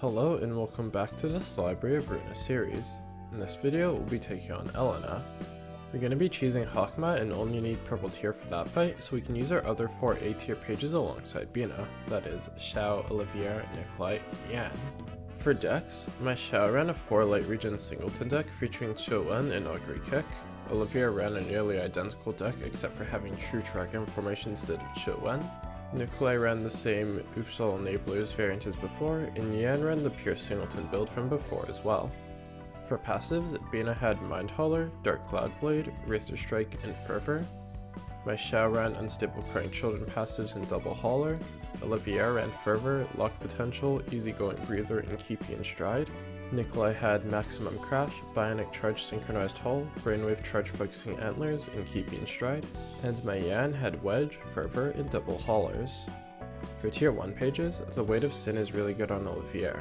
Hello and welcome back to this Library of Ruina series. In this video, we'll be taking on Elena. We're going to be choosing Hakma and only need purple tier for that fight, so we can use our other 4 A tier pages alongside Bina, that is, Xiao, Olivier, Nikolai, and Yan. For decks, my Xiao ran a 4 light region singleton deck featuring Wen and Augury Kick. Olivier ran a nearly identical deck except for having True Dragon formation instead of Wen. Nikolai ran the same Oops All Enablers variant as before, and Yan ran the pure singleton build from before as well. For passives, Bina had Mind Hauler, Dark Cloud Blade, Razor Strike, and Fervor. My Xiao ran Unstable Crying Children passives and Double Hauler. Olivier ran Fervor, Lock Potential, Easygoing Breather, and Keepy in Stride. Nikolai had Maximum Crash, Bionic Charge Synchronized Hull, Brainwave Charge Focusing Antlers, and Keepy in Stride. And my Yan had Wedge, Fervor, and Double Haulers. For tier 1 pages, the Weight of Sin is really good on Olivier.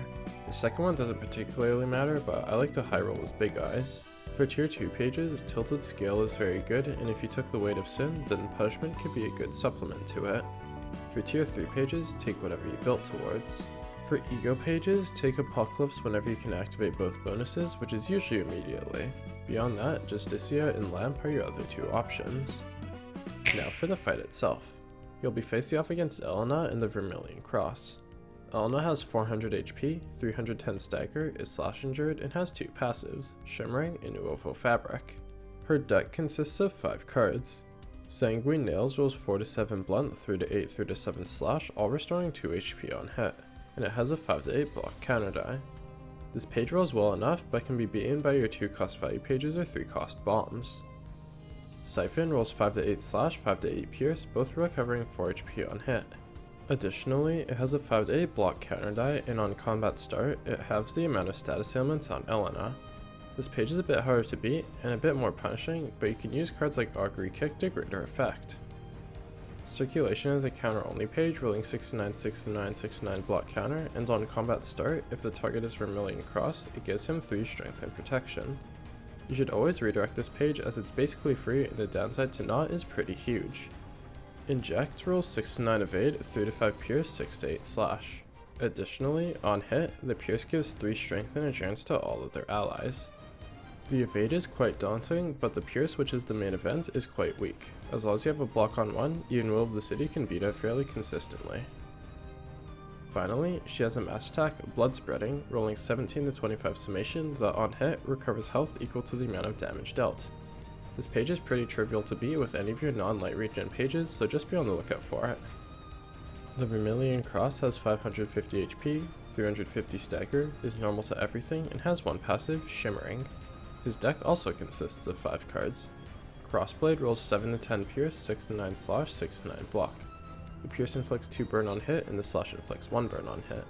The second one doesn't particularly matter, but I like to high roll with Big Eyes. For tier 2 pages, Tilted Scale is very good, and if you took the Weight of Sin, then Punishment could be a good supplement to it. For tier 3 pages, take whatever you built towards. For ego pages, take Apocalypse whenever you can activate both bonuses, which is usually immediately. Beyond that, Justicia and Lamp are your other 2 options. Now for the fight itself. You'll be facing off against Elena in the Vermillion Cross. Elena has 400 HP, 310 stagger, is slash injured, and has 2 passives, Shimmering and UFO Fabric. Her deck consists of 5 cards. Sanguine Nails rolls 4-7 blunt, 3-8, 3-7 slash, all restoring 2 HP on hit, and it has a 5-8 block counter die. This page rolls well enough, but can be beaten by your 2 cost value pages or 3 cost bombs. Siphon rolls 5-8 slash, 5-8 pierce, both recovering 4 HP on hit. Additionally, it has a 5-8 block counter die, and on combat start, it halves the amount of status ailments on Elena. This page is a bit harder to beat, and a bit more punishing, but you can use cards like Augury Kick to greater effect. Circulation is a counter-only page, rolling 69, 69, 69 block counter, and on combat start, if the target is Vermillion Cross, it gives him 3 strength and protection. You should always redirect this page as it's basically free, and the downside to not is pretty huge. Inject rolls 6-9 evade, 3-5 pierce, 6-8 slash. Additionally, on hit, the pierce gives 3 strength and endurance to all of their allies. The evade is quite daunting, but the pierce, which is the main event, is quite weak. As long as you have a block on 1, even Will of the City can beat it fairly consistently. Finally, she has a mass attack, Blood Spreading, rolling 17-25 summation that on hit recovers health equal to the amount of damage dealt. This page is pretty trivial to beat with any of your non-light regen pages, so just be on the lookout for it. The Vermillion Cross has 550 HP, 350 stagger, is normal to everything, and has 1 passive, Shimmering. His deck also consists of 5 cards. Crossblade rolls 7-10 pierce, 6-9 slash, 6-9 block. The pierce inflicts 2 burn on hit, and the slash inflicts 1 burn on hit.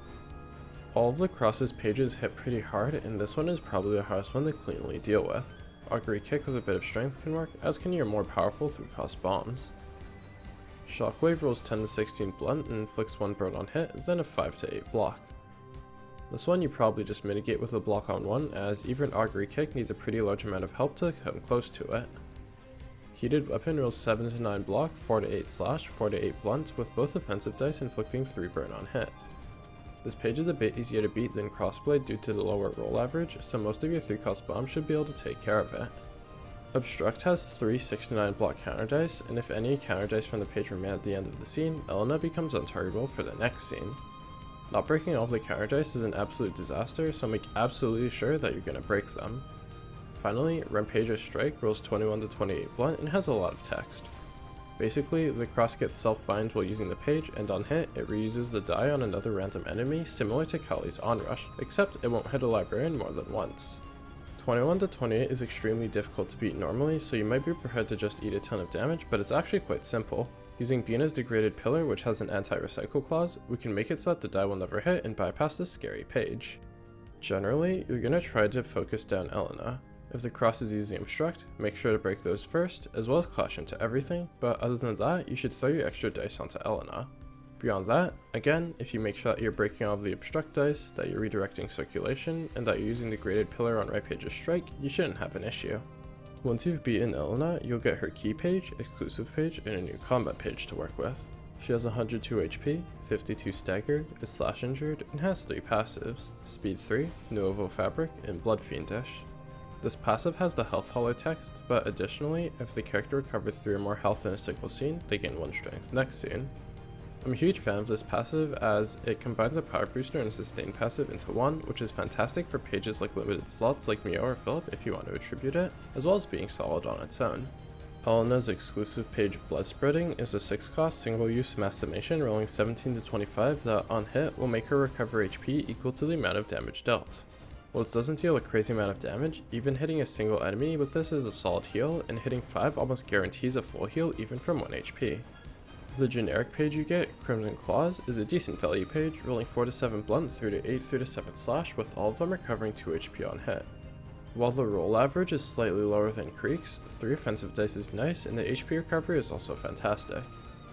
All of the Cross's pages hit pretty hard, and this one is probably the hardest one to cleanly deal with. Augury Kick with a bit of strength can work, as can your more powerful 3-cost bombs. Shockwave rolls 10-16 blunt and inflicts 1 burn on hit, then a 5-8 block. This one you probably just mitigate with a block on 1, as even Augury Kick needs a pretty large amount of help to come close to it. Heated Weapon rolls 7-9 block, 4-8 slash, 4-8 blunt, with both offensive dice inflicting 3 burn on hit. This page is a bit easier to beat than Crossblade due to the lower roll average, so most of your 3-cost bombs should be able to take care of it. Obstruct has 3 6-9 block counter dice, and if any counter dice from the page remain at the end of the scene, Elena becomes untargetable for the next scene. Not breaking all of the counter dice is an absolute disaster, so make absolutely sure that you're going to break them. Finally, Rampage's Strike rolls 21-28 blunt and has a lot of text. Basically, the cross gets self-bind while using the page, and on hit, it reuses the die on another random enemy, similar to Kali's Onrush, except it won't hit a librarian more than once. 21-28 is extremely difficult to beat normally, so you might be prepared to just eat a ton of damage, but it's actually quite simple. Using Bina's Degraded Pillar, which has an anti-recycle clause, we can make it so that the die will never hit and bypass this scary page. Generally, you're going to try to focus down Elena. If the cross is using Obstruct, make sure to break those first, as well as clash into everything, but other than that, you should throw your extra dice onto Elena. Beyond that, again, if you make sure that you're breaking all of the Obstruct dice, that you're redirecting circulation, and that you're using the Degraded Pillar on Rampage's Strike, you shouldn't have an issue. Once you've beaten Elena, you'll get her key page, exclusive page, and a new combat page to work with. She has 102 HP, 52 staggered, is slash injured, and has 3 passives, speed 3, Nuovo Fabric, and Blood Fiendish. This passive has the health holo text, but additionally, if the character recovers 3 or more health in a single scene, they gain 1 strength next scene. I'm a huge fan of this passive as it combines a power booster and a sustain passive into one, which is fantastic for pages like limited slots like Mio or Philip if you want to attribute it, as well as being solid on its own. Elena's exclusive page Blood Spreading is a 6-cost single-use mass summation rolling 17 to 25 that on hit will make her recover HP equal to the amount of damage dealt. While it doesn't deal a crazy amount of damage, even hitting a single enemy with this is a solid heal, and hitting 5 almost guarantees a full heal even from 1 HP. The generic page you get, Crimson Claws, is a decent value page, rolling 4 to 7 blunt, 3 to 8, 3 to 7 slash, with all of them recovering 2 HP on hit. While the roll average is slightly lower than Creek's, 3 offensive dice is nice, and the HP recovery is also fantastic.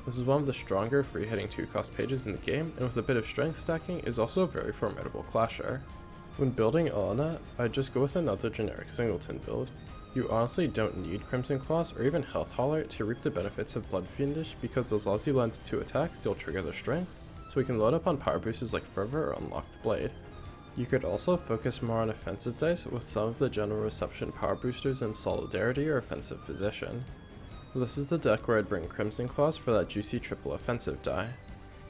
This is one of the stronger free hitting 2-cost pages in the game, and with a bit of strength stacking is also a very formidable clasher. When building Elena, I'd just go with another generic singleton build. You honestly don't need Crimson Claws or even Health Holler to reap the benefits of Blood Fiendish because as long as you land 2 attacks, you'll trigger their strength, so we can load up on power boosters like Fervor or Unlocked Blade. You could also focus more on offensive dice with some of the general reception power boosters in Solidarity or Offensive Position. This is the deck where I'd bring Crimson Claws for that juicy triple offensive die.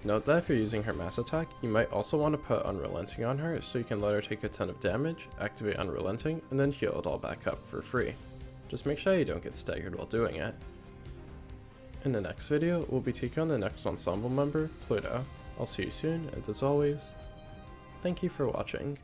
Note that if you're using her mass attack, you might also want to put Unrelenting on her so you can let her take a ton of damage, activate Unrelenting, and then heal it all back up for free. Just make sure you don't get staggered while doing it. In the next video, we'll be taking on the next ensemble member, Pluto. I'll see you soon, and as always, thank you for watching.